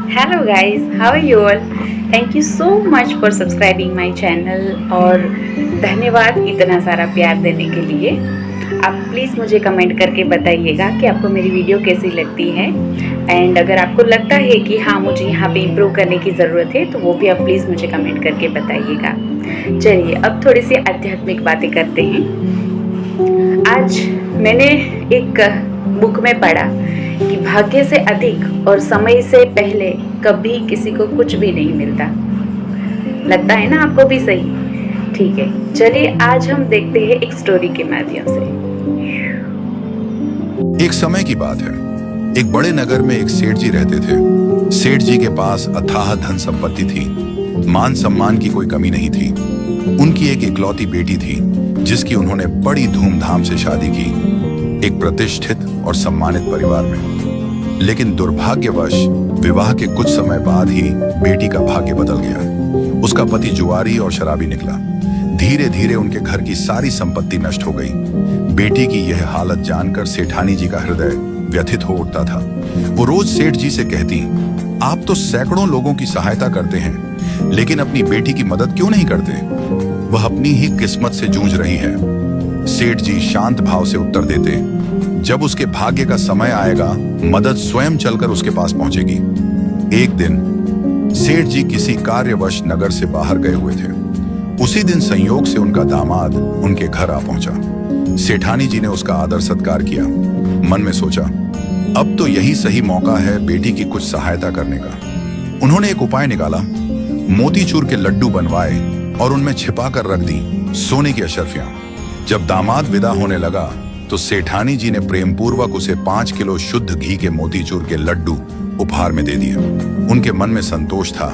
Hello guys, how are you all? Thank you so much for subscribing my channel और धन्यवाद इतना सारा प्यार देने के लिए। आप प्लीज़ मुझे कमेंट करके बताइएगा कि आपको मेरी वीडियो कैसी लगती है एंड अगर आपको लगता है कि हाँ मुझे यहाँ पे इम्प्रूव करने की ज़रूरत है तो वो भी आप प्लीज़ मुझे कमेंट करके बताइएगा। चलिए अब थोड़ी सी आध्यात्मिक बातें करते हैं। आज मैंने एक बुक में पढ़ा कि भाग्य से अधिक और समय से पहले कभी किसी को कुछ भी नहीं मिलता। लगता है ना आपको भी सही? ठीक है, चलिए आज हम देखते हैं एक स्टोरी के माध्यम से। एक समय की बात है, एक बड़े नगर में एक सेठ जी रहते थे। सेठ जी के पास अथाह धन संपत्ति थी, मान सम्मान की कोई कमी नहीं थी। उनकी एक इकलौती बेटी थी जिसकी उन्होंने बड़ी धूमधाम से शादी की, एक प्रतिष्ठित और सम्मानित परिवार में। लेकिन दुर्भाग्यवश विवाह के कुछ समय बाद ही बेटी का भाग्य बदल गया। उसका पति जुआरी और शराबी निकला। धीरे धीरे उनके घर की सारी संपत्ति नष्ट हो गई। बेटी की यह हालत जानकर सेठानी जी का हृदय व्यथित हो उठता था। वो रोज सेठ जी से कहती, आप तो सैकड़ों लोगों की सहायता करते हैं, लेकिन अपनी बेटी की मदद क्यों नहीं करते? वह अपनी ही किस्मत से जूझ रही है। सेठ जी शांत भाव से उत्तर देते, जब उसके भाग्य का समय आएगा, मदद स्वयं चलकर उसके पास पहुंचेगी। एक दिन सेठ जी किसी कार्यवश नगर से बाहर गए हुए थे। उसी दिन संयोग से उनका दामाद उनके घर आ पहुंचा। सेठानी जी ने उसका आदर सत्कार किया। मन में सोचा, अब तो यही सही मौका है बेटी की कुछ सहायता करने का। उन्होंने एक उपाय निकाला। मोतीचूर के लड्डू बनवाए और उनमें छिपा कर रख दी सोने की अशर्फियां। जब दामाद विदा होने लगा तो सेठानी जी ने प्रेम पूर्वक उसे 5 किलो शुद्ध घी के मोतीचूर के लड्डू उपहार में दे दिए। उनके मन में संतोष था,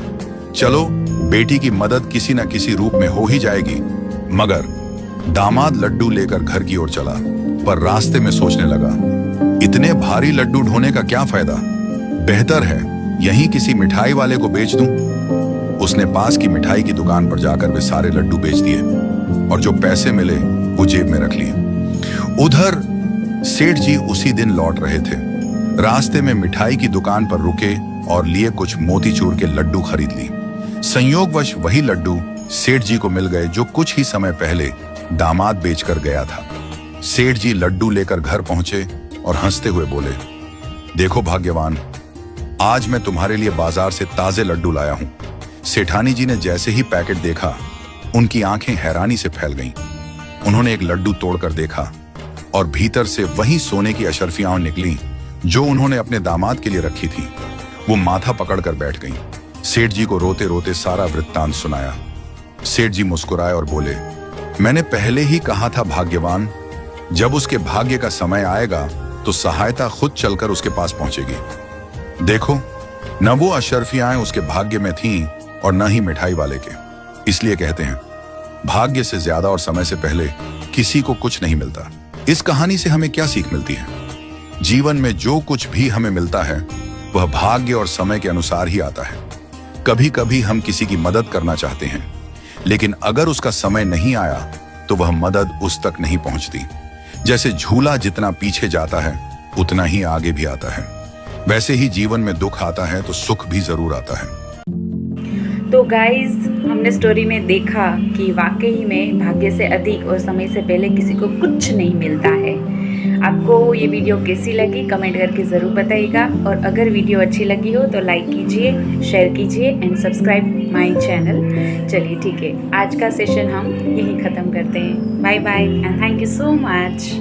चलो बेटी की मदद किसी न किसी रूप में हो ही जाएगी। मगर दामाद लड्डू लेकर घर की ओर चला, पर रास्ते में सोचने लगा, इतने भारी लड्डू ढोने का क्या फायदा? बेहतर है यहीं किसी मिठाई वाले को बेच दूं। उसने पास की मिठाई की दुकान पर जाकर वे सारे लड्डू बेच दिए और जो पैसे मिले वो जेब में रख लिए। उधर सेठ जी उसी दिन लौट रहे थे। रास्ते में मिठाई की दुकान पर रुके और लिए कुछ मोतीचूर के लड्डू खरीद ली। संयोगवश वही लड्डू सेठ जी को मिल गए जो कुछ ही समय पहले दामाद बेचकर गया था। सेठ जी लड्डू लेकर घर पहुंचे और हंसते हुए बोले, देखो भाग्यवान, आज मैं तुम्हारे लिए बाजार से ताजे लड्डू लाया हूं। सेठानी जी ने जैसे ही पैकेट देखा, उनकी आंखें हैरानी से फैल गईं। उन्होंने एक लड्डू तोड़कर देखा और भीतर से वही सोने की अशर्फियां निकली जो उन्होंने अपने दामाद के लिए रखी थी। वो माथा पकड़कर बैठ गईं। सेठ जी को रोते रोते सारा वृत्तांत सुनाया। सेठ जी मुस्कुराए और बोले, मैंने पहले ही कहा था भाग्यवान, जब उसके भाग्य का समय आएगा तो सहायता खुद चलकर उसके पास पहुंचेगी। देखो, न वो अशर्फियां उसके भाग्य में थीं और न ही मिठाई वाले के। इसलिए कहते हैं, भाग्य से ज्यादा और समय से पहले किसी को कुछ नहीं मिलता। इस कहानी से हमें क्या सीख मिलती है? जीवन में जो कुछ भी हमें मिलता है वह भाग्य और समय के अनुसार ही आता है। कभी कभी हम किसी की मदद करना चाहते हैं, लेकिन अगर उसका समय नहीं आया तो वह मदद उस तक नहीं पहुंचती। जैसे झूला जितना पीछे जाता है उतना ही आगे भी आता है, वैसे ही जीवन में दुख आता है तो सुख भी जरूर आता है। तो गाइज, हमने स्टोरी में देखा कि वाकई में भाग्य से अधिक और समय से पहले किसी को कुछ नहीं मिलता है। आपको ये वीडियो कैसी लगी कमेंट करके ज़रूर बताइएगा और अगर वीडियो अच्छी लगी हो तो लाइक कीजिए, शेयर कीजिए एंड सब्सक्राइब माय चैनल। चलिए ठीक है, आज का सेशन हम यहीं ख़त्म करते हैं। Bye bye and thank you so much.